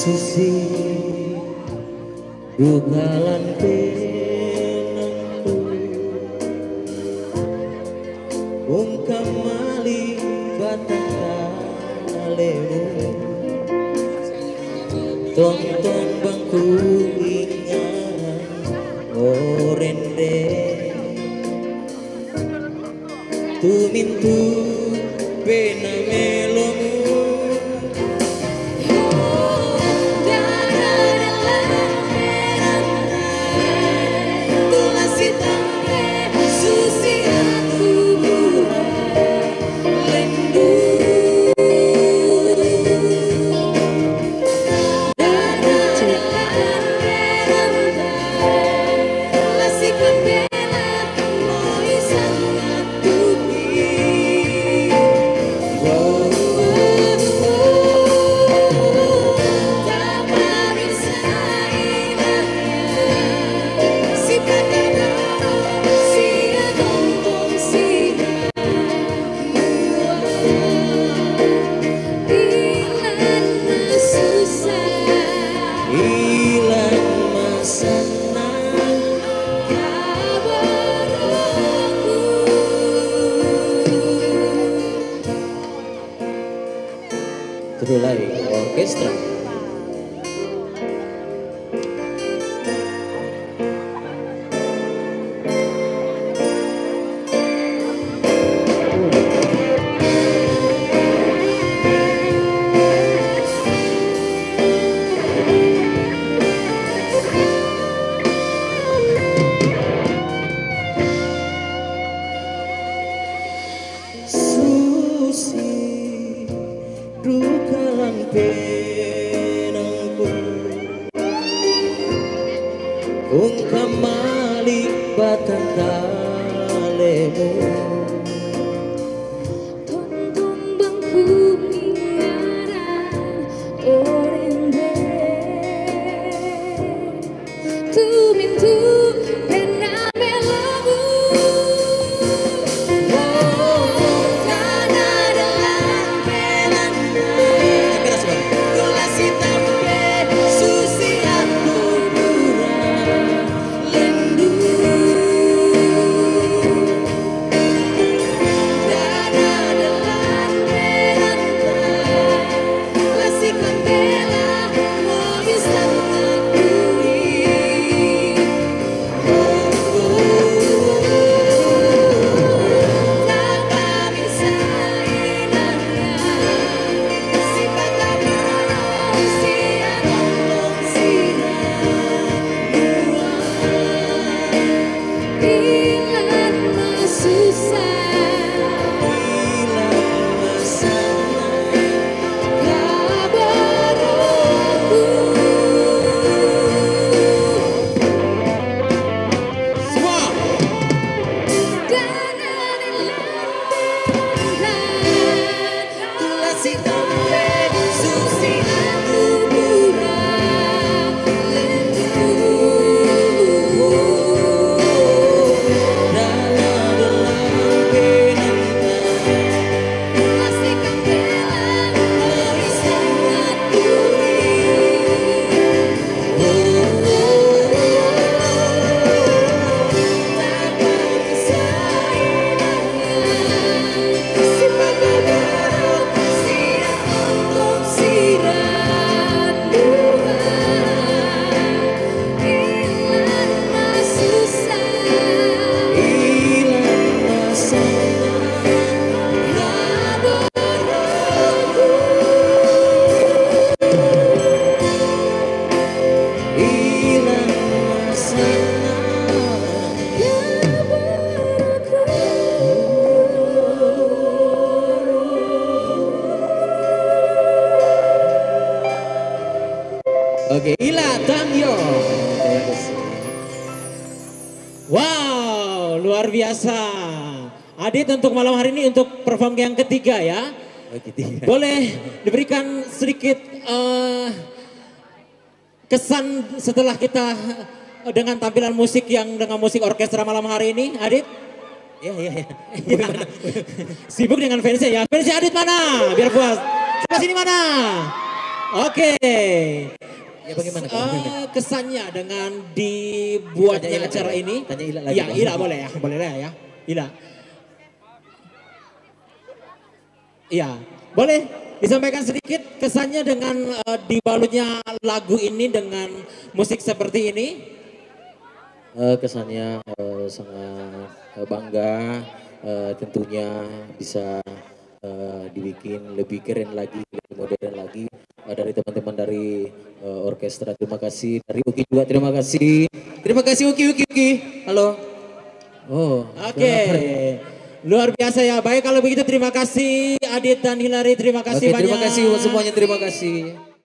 Susi dukalan penangku ungkap mali batang kalemu tonton bangku ingat orende tumintu pena melomu Terulai orkestra. Susi dukalan penangku ungkap malik batang kalemu tonton bangku ingaran orende tumintu pena melomu Susi aku murah lendu luar biasa. Adit untuk malam hari ini untuk perform yang ketiga ya. Boleh diberikan sedikit kesan setelah kita dengan tampilan musik yang dengan musik orkestra malam hari ini, Adit? Iya. Sibuk dengan fansnya ya. Fansnya Adit mana? Biar puas. Sebelah sini mana? Oke. Ya bagaimana? Kesannya dengan dibuatnya acara ini? Tanya Ila lagi. Iya, Ila boleh ya. Boleh ya. Ila. Iya, boleh disampaikan sedikit kesannya dengan dibalutnya lagu ini dengan musik seperti ini? Kesannya sangat bangga, tentunya bisa dibikin lebih keren lagi, lebih modern lagi dari teman-teman dari orkestra. Terima kasih dari Uki juga, terima kasih Uki. Halo. Oh, oke. Luar biasa ya. Baik kalau begitu terima kasih Adit dan Hilary, terima kasih banyak. Terima kasih semuanya, terima kasih.